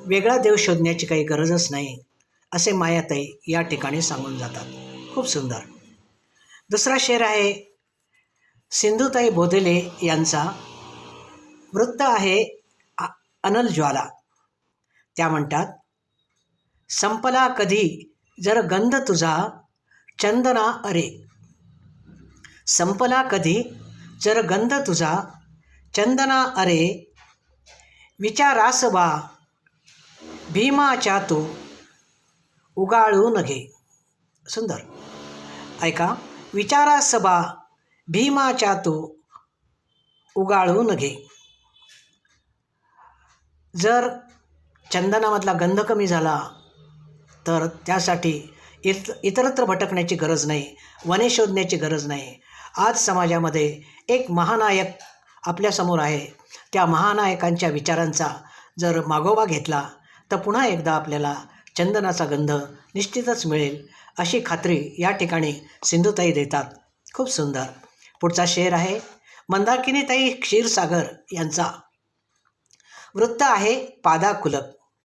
वेगळा देव शोधण्याची काही गरजच नाही असे मायाताई या ठिकाणी सांगून जातात. खूप सुंदर. दुसरा शेर आहे सिंधुताई बोधले यांचा. वृत्त आहे अनल ज्वाला. त्या म्हणतात, संपला कधी जर गंध तुझा चंदना अरे. संपला कधी जर गंध तुझा चंदना अरे. विचारास बा भीमाच्या तू उगाळून घे. सुंदर. ऐका. विचारास बा भीमाच्या तू उगाळून घे. जर चंदनामधला गंध कमी झाला तर त्यासाठी इतरत्र भटकण्याची गरज नाही, वने शोधण्याची गरज नाही. आज समाजामध्ये एक महानायक आपल्यासमोर आहे. त्या महानायकांच्या विचारांचा जर मागोवा घेतला तर पुन्हा एकदा आपल्याला चंदनाचा गंध निश्चितच मिळेल अशी खात्री या ठिकाणी सिंधुताई देतात. खूप सुंदर. पुढचा शेर आहे मंदाकिनीताई क्षीरसागर यांचा. वृत्त आहे पादाकुलक.